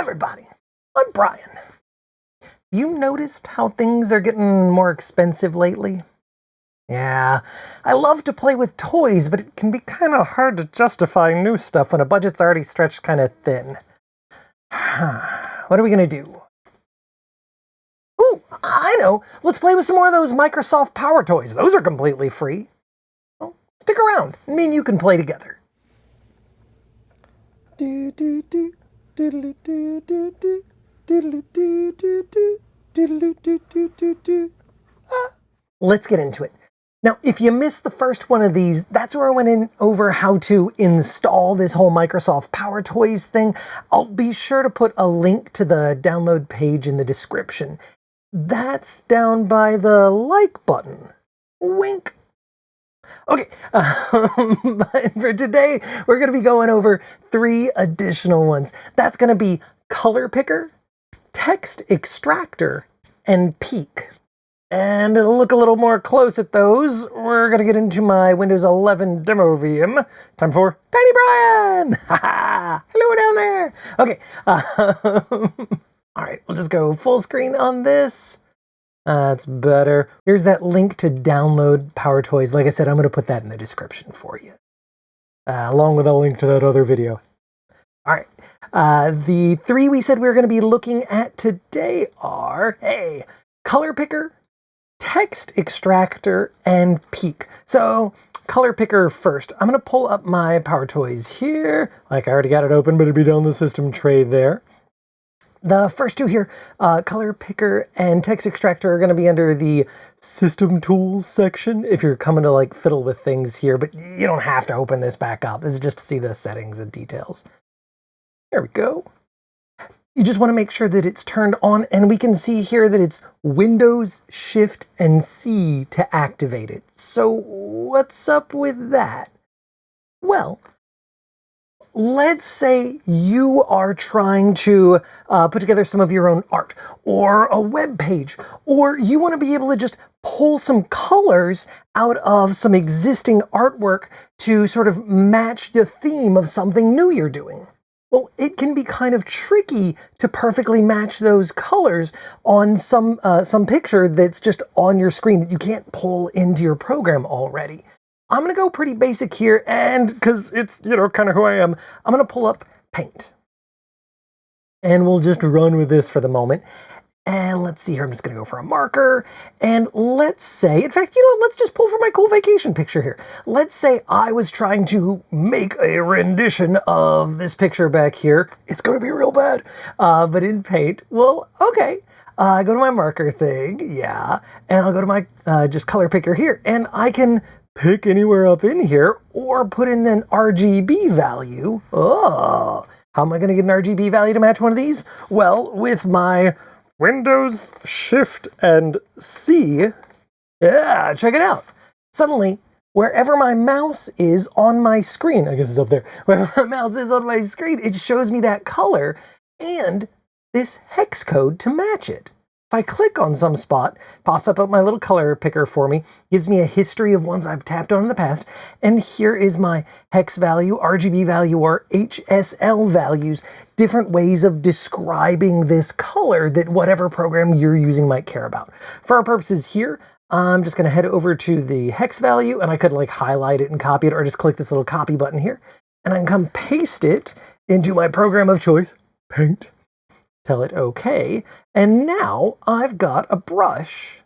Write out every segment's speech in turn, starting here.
everybody, I'm Brian. You noticed how things are getting more expensive lately? Yeah, I love to play with toys, but it can be kind of hard to justify new stuff when a budget's already stretched kind of thin. What are we going to do? Ooh, I know. Let's play with some more of those Microsoft PowerToys. Those are completely free. Well, stick around. Me and you can play together. Let's get into it. Now, if you missed the first one of these, that's where I went over how to install this whole Microsoft PowerToys thing. I'll be sure to put a link to the download page in the description. That's down by the like button. Wink. Okay, but for today, we're going to be going over 3 additional ones. That's going to be Color Picker, Text Extractor, and Peek. And to look a little more close at those, we're going to get into my Windows 11 demo VM. Time for Tiny Brian! Hello down there! Okay, all right, we'll just go full screen on this. That's better. Here's that link to download PowerToys. Like I said, I'm going to put that in the description for you, along with a link to that other video. All right, the 3 we said we were going to be looking at today are, Color Picker, Text Extractor, and Peek. So, Color Picker first. I'm going to pull up my PowerToys here. Like, I already got it open, but it'll be down the system tray there. The first 2 here, Color Picker and Text Extractor, are going to be under the System Tools section if you're coming to like fiddle with things here, but you don't have to open this back up. This is just to see the settings and details. There we go. You just want to make sure that it's turned on, and we can see here that it's Windows, Shift, and C to activate it. So what's up with that? Well, let's say you are trying to put together some of your own art or a web page, or you want to be able to just pull some colors out of some existing artwork to sort of match the theme of something new you're doing. Well, it can be kind of tricky to perfectly match those colors on some picture that's just on your screen that you can't pull into your program already. I'm going to go pretty basic here, and because it's, kind of who I am, I'm going to pull up Paint. And we'll just run with this for the moment. And let's see here, I'm just going to go for a marker, and let's say, in fact, let's just pull for my cool vacation picture here. Let's say I was trying to make a rendition of this picture back here. It's going to be real bad, but in Paint, well, okay. I go to my marker thing, yeah, and I'll go to my just Color Picker here, and I can pick anywhere up in here, or put in an RGB value. Oh, how am I going to get an RGB value to match one of these? Well, with my Windows, Shift, and C. Yeah, check it out. Suddenly, wherever my mouse is on my screen, I guess it's up there, wherever my mouse is on my screen, it shows me that color and this hex code to match it. If I click on some spot, pops up my little color picker for me, gives me a history of ones I've tapped on in the past, and here is my hex value, RGB value, or HSL values, different ways of describing this color that whatever program you're using might care about. For our purposes here, I'm just going to head over to the hex value, and I could like highlight it and copy it, or just click this little copy button here, and I can come paste it into my program of choice, Paint. Tell it okay, and now I've got a brush,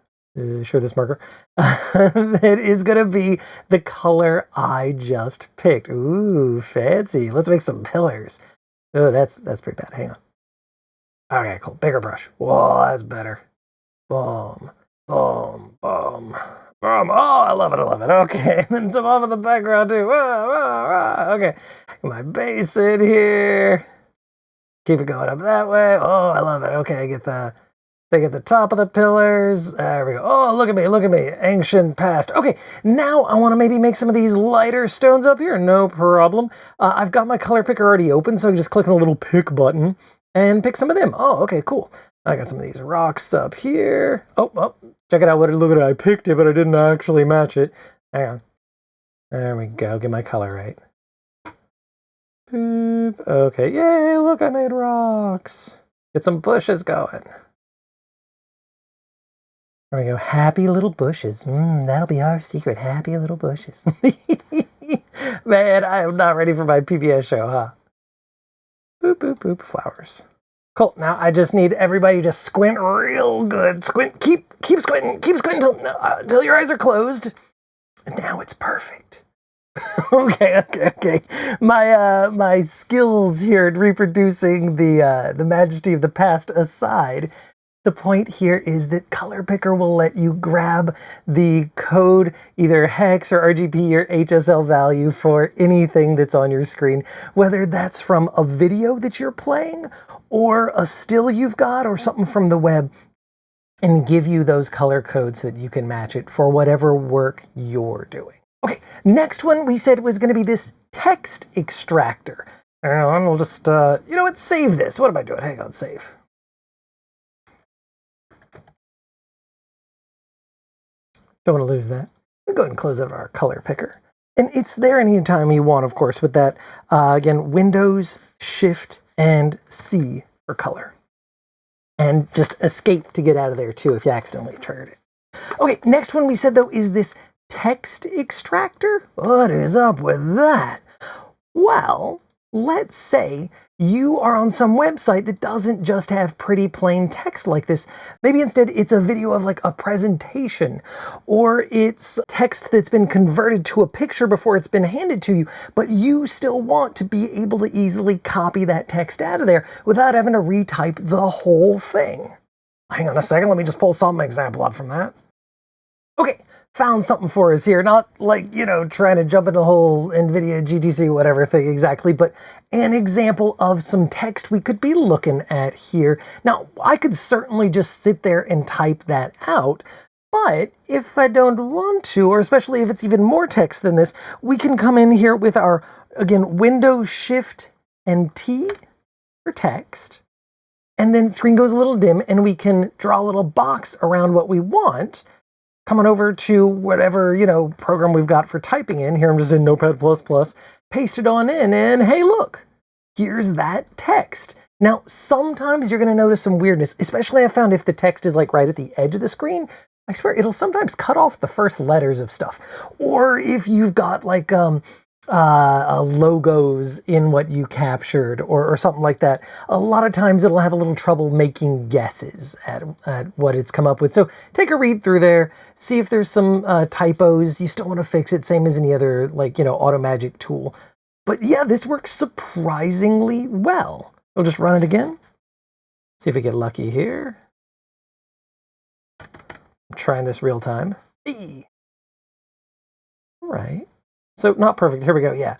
show this marker, that is going to be the color I just picked. Ooh, fancy. Let's make some pillars. Oh, that's pretty bad. Hang on. Okay, cool. Bigger brush. Whoa, that's better. Boom, boom, boom, boom. Oh, I love it, I love it. Okay, and then some off in the background too. Okay, my base in here. Keep it going up that way. Oh, I love it. Okay, get the top of the pillars. There we go. Oh, look at me. Ancient past. Okay, now I want to maybe make some of these lighter stones up here. No problem. I've got my color picker already open, so I can just click on the little pick button and pick some of them. Oh, okay, cool. I got some of these rocks up here. Oh, check it out. Look at it. I picked it, but I didn't actually match it. Hang on. There we go. Get my color right. Boop. Okay, yay, look, I made rocks. Get some bushes going. There we go, happy little bushes. That'll be our secret, happy little bushes. Man, I am not ready for my PBS show, huh? Boop, boop, boop, flowers. Cool, now I just need everybody to squint real good. Squint, keep squinting until your eyes are closed. And now it's perfect. Okay. My skills here at reproducing the majesty of the past aside, the point here is that Color Picker will let you grab the code, either hex or RGB or HSL value for anything that's on your screen, whether that's from a video that you're playing or a still you've got or something from the web, and give you those color codes so that you can match it for whatever work you're doing. Okay, next one we said was going to be this text extractor. Hang on, we'll just, you know what, save this. What am I doing? Hang on, save. Don't want to lose that. We'll go ahead and close out our color picker. And it's there anytime you want, of course, with that, again, Windows, Shift, and C for color. And just escape to get out of there, too, if you accidentally triggered it. Okay, next one we said, though, is this text extractor. What is up with that? Well, let's say you are on some website that doesn't just have pretty plain text like this. Maybe instead it's a video of like a presentation, or it's text that's been converted to a picture before it's been handed to you, but you still want to be able to easily copy that text out of there without having to retype the whole thing. Hang on a second, let me just pull some example up from that. Okay, found something for us here. Not like, you know, trying to jump into the whole NVIDIA GTC whatever thing exactly, but an example of some text we could be looking at here. Now, I could certainly just sit there and type that out, but if I don't want to, or especially if it's even more text than this, we can come in here with our, again, Windows Shift and T for text, and then the screen goes a little dim and we can draw a little box around what we want. Coming over to whatever, you know, program we've got for typing in. Here I'm just in Notepad++, paste it on in, and hey, look, here's that text. Now, sometimes you're going to notice some weirdness, especially I found if the text is like right at the edge of the screen. I swear it'll sometimes cut off the first letters of stuff. Or if you've got like logos in what you captured or something like that, a lot of times it'll have a little trouble making guesses at what it's come up with. So take a read through there, see if there's some typos. You still want to fix it, same as any other, like, you know, Automagic tool. But yeah, this works surprisingly well. We'll just run it again. See if we get lucky here. I'm trying this real time. Hey. All right. So not perfect. Here we go. Yeah.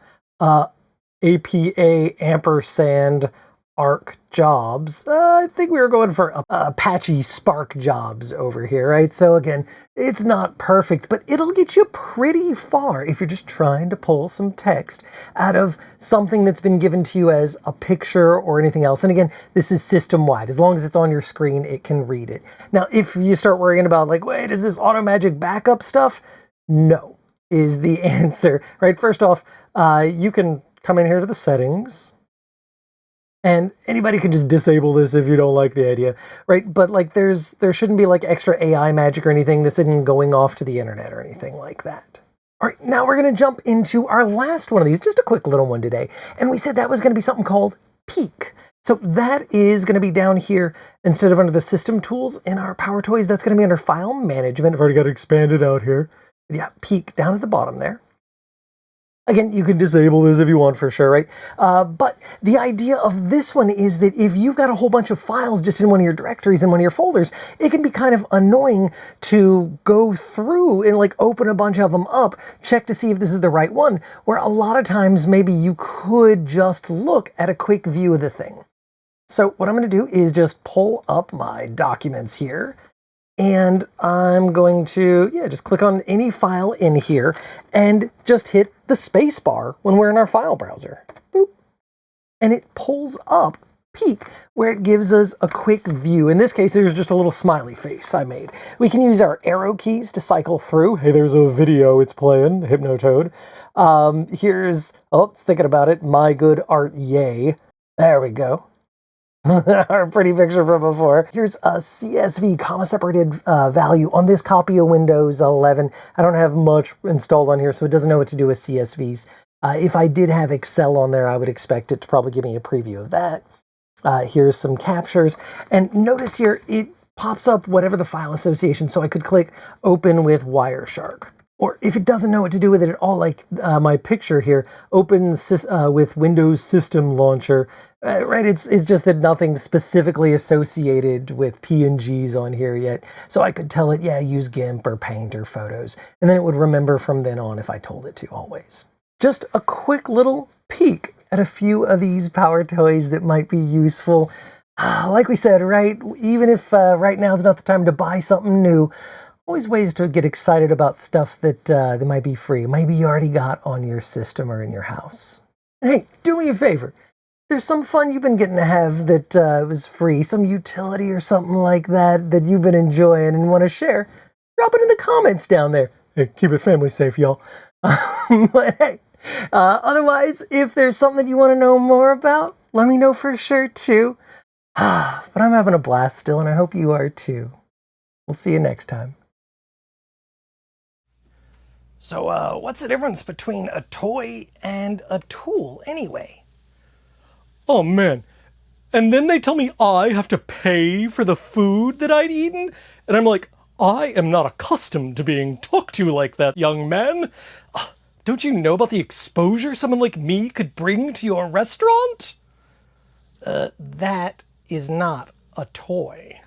APA ampersand arc jobs. I think we were going for Apache Spark jobs over here, right? So again, it's not perfect, but it'll get you pretty far if you're just trying to pull some text out of something that's been given to you as a picture or anything else. And again, this is system-wide. As long as it's on your screen, it can read it. Now, if you start worrying about like, wait, is this Automagic backup stuff? No. Is the answer, right? First off, you can come in here to the settings, and anybody can just disable this if you don't like the idea, right? But like there shouldn't be like extra AI magic or anything. This isn't going off to the internet or anything like that. All right, now we're going to jump into our last one of these, just a quick little one today. And we said that was going to be something called Peek. So that is going to be down here instead of under the system tools in our PowerToys. That's going to be under file management. I've already got it expanded out here. Yeah, Peek down at the bottom there. Again, you can disable this if you want for sure, right? But the idea of this one is that if you've got a whole bunch of files just in one of your directories in one of your folders, it can be kind of annoying to go through and like open a bunch of them up, check to see if this is the right one, where a lot of times maybe you could just look at a quick view of the thing. So what I'm going to do is just pull up my documents here. And I'm going to, just click on any file in here and just hit the space bar when we're in our file browser. Boop. And it pulls up peek where it gives us a quick view. In this case, there's just a little smiley face I made. We can use our arrow keys to cycle through. Hey, there's a video it's playing, Hypnotoad. Here's, oh, it's thinking about it, my good art, yay. There we go. Our pretty picture from before. Here's a CSV, comma-separated value on this copy of Windows 11. I don't have much installed on here, so it doesn't know what to do with CSVs. If I did have Excel on there, I would expect it to probably give me a preview of that. Here's some captures. And notice here, it pops up whatever the file association, so I could click Open with Wireshark. Or if it doesn't know what to do with it at all, like my picture here, open with Windows System Launcher, right? It's just that nothing's specifically associated with PNGs on here yet. So I could tell it, yeah, use GIMP or Paint or Photos. And then it would remember from then on if I told it to always. Just a quick little peek at a few of these PowerToys that might be useful. Like we said, right? Even if right now is not the time to buy something new, always ways to get excited about stuff that might be free. Maybe you already got on your system or in your house. And hey, do me a favor. There's some fun you've been getting to have that was free, some utility or something like that that you've been enjoying and want to share. Drop it in the comments down there. Hey, keep it family safe, y'all. But hey, otherwise, if there's something you want to know more about, let me know for sure too. But I'm having a blast still, and I hope you are too. We'll see you next time. So, what's the difference between a toy and a tool, anyway? Oh, man. And then they tell me I have to pay for the food that I'd eaten? And I'm like, I am not accustomed to being talked to like that, young man. Don't you know about the exposure someone like me could bring to your restaurant? That is not a toy.